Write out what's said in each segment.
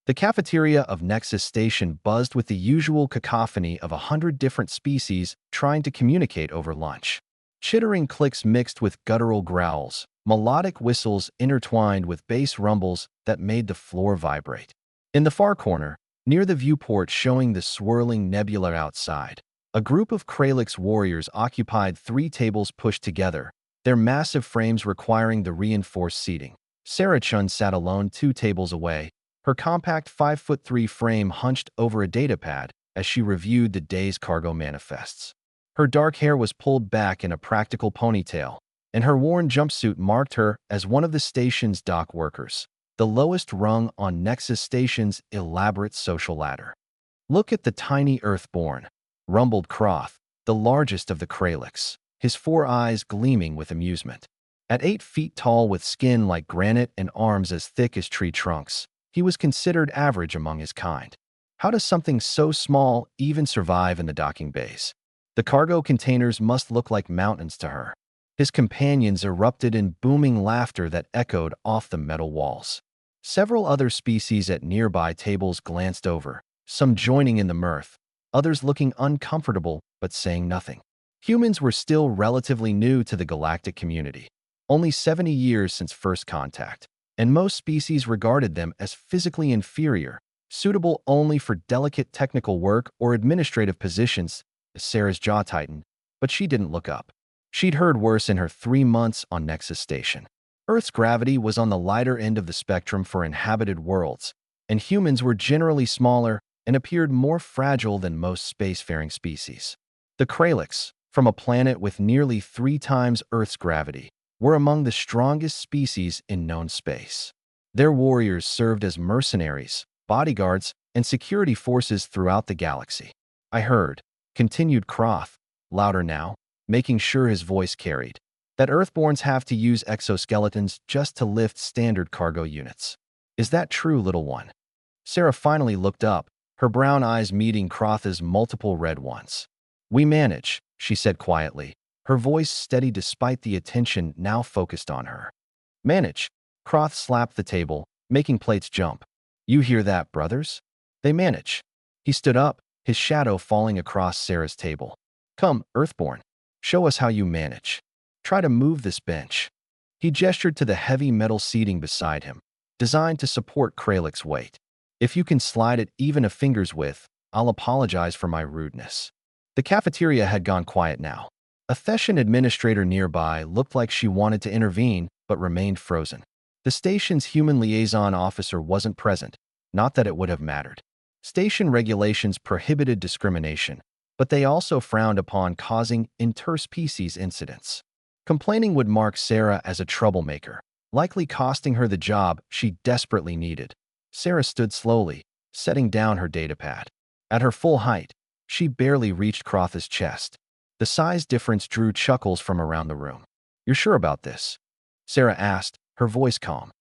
The cafeteria of Nexus Station buzzed with the usual cacophony of 100 different species trying to communicate over lunch. Chittering clicks mixed with guttural growls, melodic whistles intertwined with bass rumbles that made the floor vibrate. In the far corner, near the viewport showing the swirling nebula outside, a group of Kralix warriors occupied 3 tables pushed together, their massive frames requiring the reinforced seating. Sarah Chun sat alone 2 tables away, her compact 5'3" frame hunched over a datapad as she reviewed the day's cargo manifests. Her dark hair was pulled back in a practical ponytail, and her worn jumpsuit marked her as one of the station's dock workers, the lowest rung on Nexus Station's elaborate social ladder. "Look at the tiny Earthborn," rumbled Croth, the largest of the Kralix, his 4 eyes gleaming with amusement. At 8 feet tall with skin like granite and arms as thick as tree trunks, he was considered average among his kind. How does something so small even survive in the docking bays? The cargo containers must look like mountains to her. His companions erupted in booming laughter that echoed off the metal walls. Several other species at nearby tables glanced over, some joining in the mirth, others looking uncomfortable but saying nothing. Humans were still relatively new to the galactic community, only 70 years since first contact, and most species regarded them as physically inferior, suitable only for delicate technical work or administrative positions. Sarah's jaw tightened, but she didn't look up. She'd heard worse in her 3 months on Nexus Station. Earth's gravity was on the lighter end of the spectrum for inhabited worlds, and humans were generally smaller and appeared more fragile than most spacefaring species. The Kralix, from a planet with nearly 3 times Earth's gravity, were among the strongest species in known space. Their warriors served as mercenaries, bodyguards, and security forces throughout the galaxy. "I heard," continued Croth, louder now, making sure his voice carried, "that Earthborns have to use exoskeletons just to lift standard cargo units. Is that true, little one?" Sarah finally looked up, her brown eyes meeting Croth's multiple red ones. "We manage," she said quietly, her voice steady despite the attention now focused on her. "Manage?" Croth slapped the table, making plates jump. "You hear that, brothers? They manage." He stood up, his shadow falling across Sarah's table. "Come, Earthborn, show us how you manage. Try to move this bench." He gestured to the heavy metal seating beside him, designed to support Kralix's weight. "If you can slide it even a finger's width, I'll apologize for my rudeness." The cafeteria had gone quiet now. A Theshan administrator nearby looked like she wanted to intervene, but remained frozen. The station's human liaison officer wasn't present, not that it would have mattered. Station regulations prohibited discrimination, but they also frowned upon causing interspecies incidents. Complaining would mark Sarah as a troublemaker, likely costing her the job she desperately needed. Sarah stood slowly, setting down her datapad. At her full height, she barely reached Croth's chest. The size difference drew chuckles from around the room. "You're sure about this?" Sarah asked, her voice calm.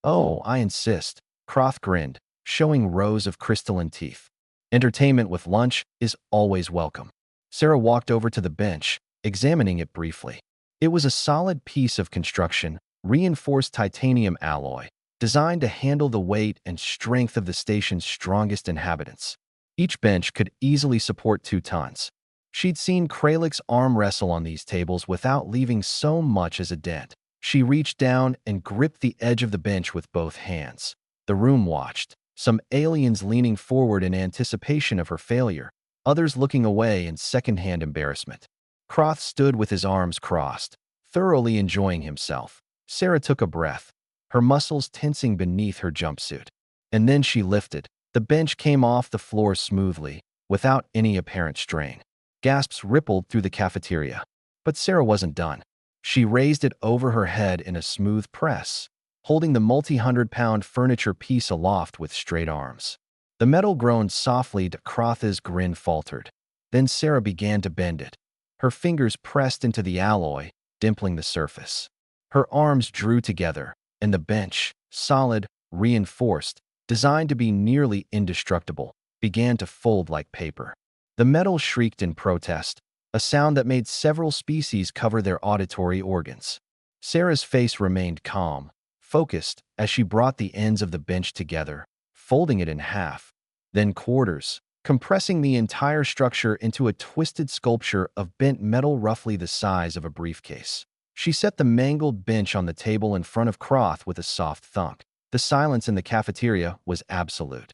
"Oh, I insist." Croth grinned, showing rows of crystalline teeth. "Entertainment with lunch is always welcome." Sarah walked over to the bench, examining it briefly. It was a solid piece of construction, reinforced titanium alloy, designed to handle the weight and strength of the station's strongest inhabitants. Each bench could easily support 2 tons. She'd seen Kralix arm wrestle on these tables without leaving so much as a dent. She reached down and gripped the edge of the bench with both hands. The room watched, some aliens leaning forward in anticipation of her failure, others looking away in second-hand embarrassment. Croth stood with his arms crossed, thoroughly enjoying himself. Sarah took a breath, her muscles tensing beneath her jumpsuit. And then she lifted. The bench came off the floor smoothly, without any apparent strain. Gasps rippled through the cafeteria. But Sarah wasn't done. She raised it over her head in a smooth press, holding the multi-100-pound furniture piece aloft with straight arms. The metal groaned softly. Croth's grin faltered. Then Sarah began to bend it. Her fingers pressed into the alloy, dimpling the surface. Her arms drew together, and the bench, solid, reinforced, designed to be nearly indestructible, began to fold like paper. The metal shrieked in protest, a sound that made several species cover their auditory organs. Sarah's face remained calm, focused, as she brought the ends of the bench together, folding it in half, then quarters, compressing the entire structure into a twisted sculpture of bent metal roughly the size of a briefcase. She set the mangled bench on the table in front of Croth with a soft thunk. The silence in the cafeteria was absolute.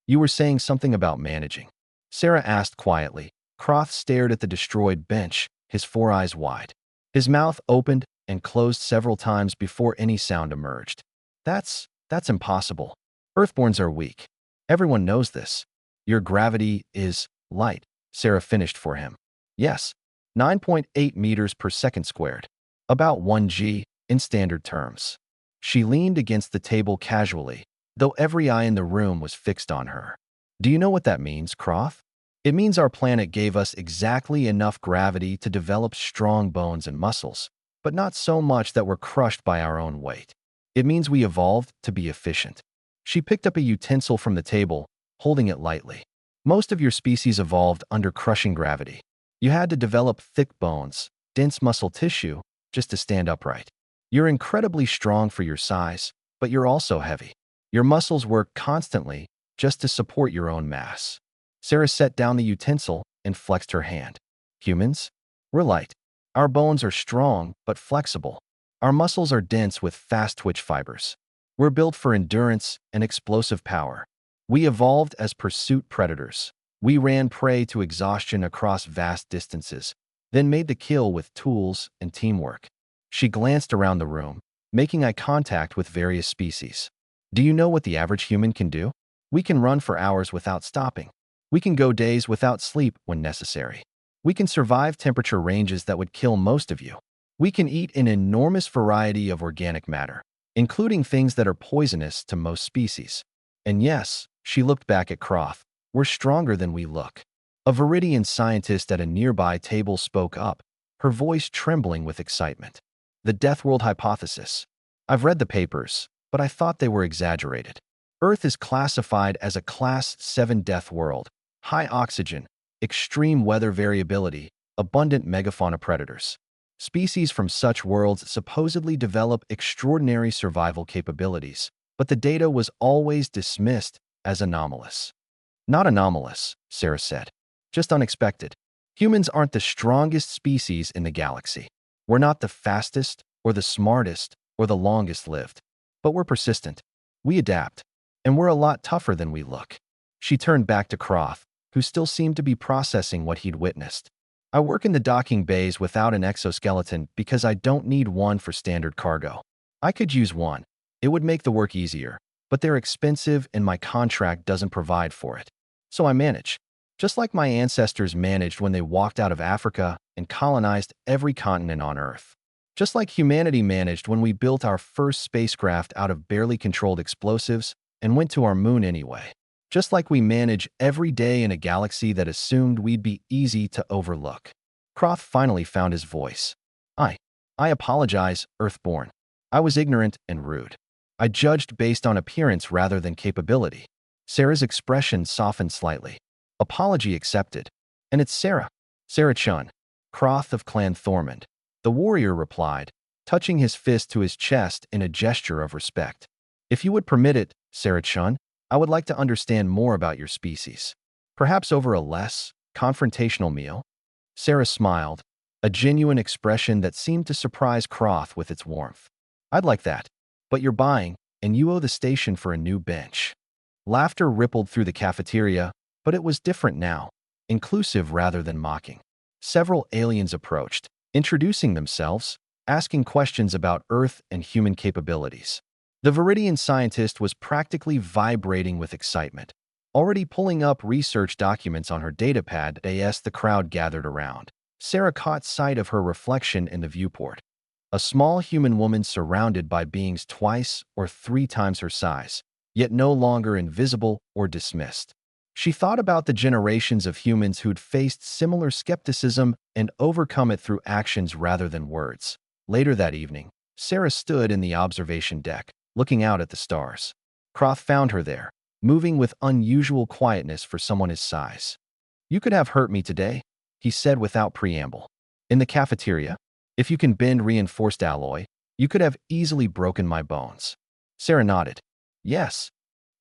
"You were saying something about managing," Sarah asked quietly. Croth stared at the destroyed bench, his four eyes wide. His mouth opened and closed several times before any sound emerged. That's impossible. Earthborns are weak. Everyone knows this. Your gravity is light," Sarah finished for him. "Yes, 9.8 meters per second squared. About 1 g in standard terms." She leaned against the table casually, though every eye in the room was fixed on her. "Do you know what that means, Croft? It means our planet gave us exactly enough gravity to develop strong bones and muscles, but not so much that we're crushed by our own weight. It means we evolved to be efficient." She picked up a utensil from the table, holding it lightly. "Most of your species evolved under crushing gravity. You had to develop thick bones, dense muscle tissue, just to stand upright. You're incredibly strong for your size, but you're also heavy. Your muscles work constantly just to support your own mass." Sarah set down the utensil and flexed her hand. "Humans? We're light. Our bones are strong but flexible. Our muscles are dense with fast twitch fibers. We're built for endurance and explosive power. We evolved as pursuit predators. We ran prey to exhaustion across vast distances, then made the kill with tools and teamwork." She glanced around the room, making eye contact with various species. "Do you know what the average human can do? We can run for hours without stopping. We can go days without sleep when necessary. We can survive temperature ranges that would kill most of you. We can eat an enormous variety of organic matter, including things that are poisonous to most species. And yes," she looked back at Croft, "we're stronger than we look." A Viridian scientist at a nearby table spoke up, her voice trembling with excitement. "The Death World Hypothesis. I've read the papers, but I thought they were exaggerated. Earth is classified as a Class 7 death world, high oxygen, extreme weather variability, abundant megafauna predators. Species from such worlds supposedly develop extraordinary survival capabilities, but the data was always dismissed as anomalous." "Not anomalous," Sarah said. "Just unexpected. Humans aren't the strongest species in the galaxy. We're not the fastest or the smartest or the longest lived. But we're persistent. We adapt. And we're a lot tougher than we look." She turned back to Croft, who still seemed to be processing what he'd witnessed. "I work in the docking bays without an exoskeleton because I don't need one for standard cargo. I could use one. It would make the work easier, but they're expensive and my contract doesn't provide for it. So I manage. Just like my ancestors managed when they walked out of Africa and colonized every continent on Earth. Just like humanity managed when we built our first spacecraft out of barely controlled explosives and went to our moon anyway. Just like we manage every day in a galaxy that assumed we'd be easy to overlook." Croft finally found his voice. I apologize, Earthborn. I was ignorant and rude. I judged based on appearance rather than capability." Sarah's expression softened slightly. "Apology accepted. And it's Sarah. Sarah Chun, Croft of Clan Thormond," the warrior replied, touching his fist to his chest in a gesture of respect. "If you would permit it, Sarah Chun, I would like to understand more about your species. Perhaps over a less confrontational meal?" Sarah smiled, a genuine expression that seemed to surprise Croft with its warmth. "I'd like that. But you're buying, and you owe the station for a new bench." Laughter rippled through the cafeteria, but it was different now, inclusive rather than mocking. Several aliens approached, introducing themselves, asking questions about Earth and human capabilities. The Viridian scientist was practically vibrating with excitement, already pulling up research documents on her datapad as the crowd gathered around. Sarah caught sight of her reflection in the viewport. A small human woman surrounded by beings twice or three times her size, yet no longer invisible or dismissed. She thought about the generations of humans who'd faced similar skepticism and overcome it through actions rather than words. Later that evening, Sarah stood in the observation deck, looking out at the stars. Croft found her there, moving with unusual quietness for someone his size. "You could have hurt me today," he said without preamble. "In the cafeteria, if you can bend reinforced alloy, you could have easily broken my bones." Sarah nodded. "Yes,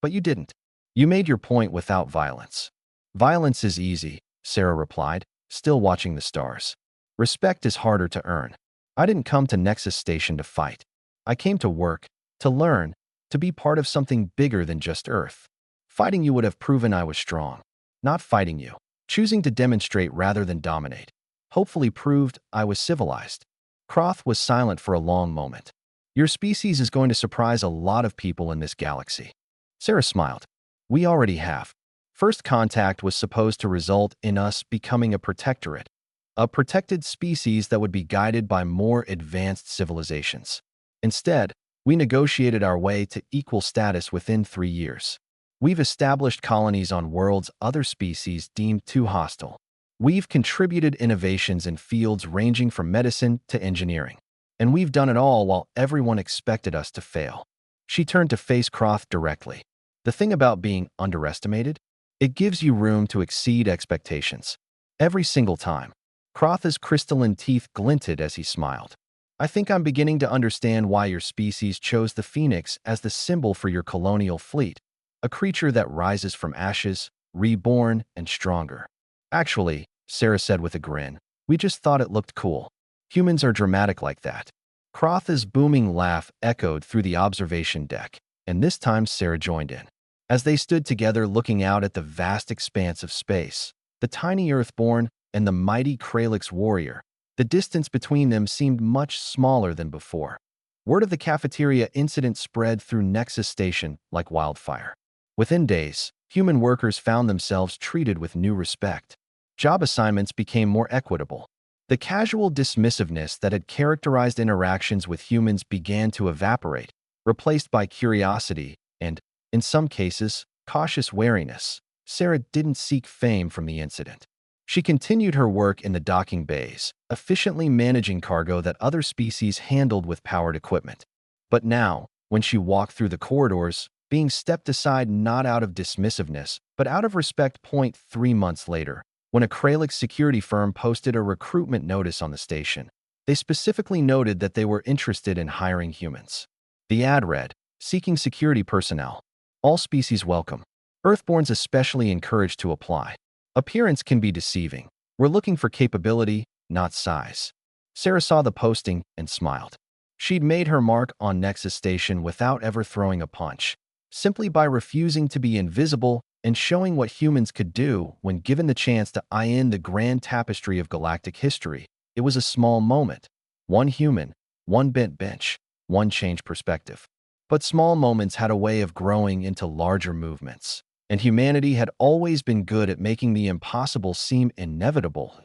but you didn't." You made your point without violence. Violence is easy, Sarah replied, still watching the stars. Respect is harder to earn. I didn't come to Nexus Station to fight. I came to work, to learn, to be part of something bigger than just Earth. Fighting you would have proven I was strong. Not fighting you, choosing to demonstrate rather than dominate, hopefully proved I was civilized. Croth was silent for a long moment. Your species is going to surprise a lot of people in this galaxy. Sarah smiled. We already have. First contact was supposed to result in us becoming a protectorate, a protected species that would be guided by more advanced civilizations. Instead, we negotiated our way to equal status within 3 years. We've established colonies on worlds other species deemed too hostile. We've contributed innovations in fields ranging from medicine to engineering. And we've done it all while everyone expected us to fail. She turned to face Croth directly. The thing about being underestimated? It gives you room to exceed expectations. Every single time. Croth's crystalline teeth glinted as he smiled. I think I'm beginning to understand why your species chose the phoenix as the symbol for your colonial fleet, a creature that rises from ashes, reborn, and stronger. Actually, Sarah said with a grin, we just thought it looked cool. Humans are dramatic like that. Croth's booming laugh echoed through the observation deck, and this time Sarah joined in. As they stood together looking out at the vast expanse of space, the tiny Earthborn and the mighty Kralix warrior, the distance between them seemed much smaller than before. Word of the cafeteria incident spread through Nexus Station like wildfire. Within days, human workers found themselves treated with new respect. Job assignments became more equitable. The casual dismissiveness that had characterized interactions with humans began to evaporate, replaced by curiosity and, in some cases, cautious wariness. Sarah didn't seek fame from the incident. She continued her work in the docking bays, efficiently managing cargo that other species handled with powered equipment. But now, when she walked through the corridors, being stepped aside not out of dismissiveness, but out of respect. 3 months later, when a Kralix security firm posted a recruitment notice on the station, they specifically noted that they were interested in hiring humans. The ad read, seeking security personnel. All species welcome. Earthborns especially encouraged to apply. Appearance can be deceiving. We're looking for capability, not size. Sarah saw the posting and smiled. She'd made her mark on Nexus Station without ever throwing a punch, simply by refusing to be invisible and showing what humans could do when given the chance to eye in the grand tapestry of galactic history. It was a small moment. One human, one bent bench, one changed perspective. But small moments had a way of growing into larger movements, and humanity had always been good at making the impossible seem inevitable.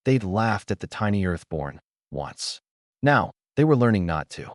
They'd laughed at the tiny Earthborn once. Now, they were learning not to.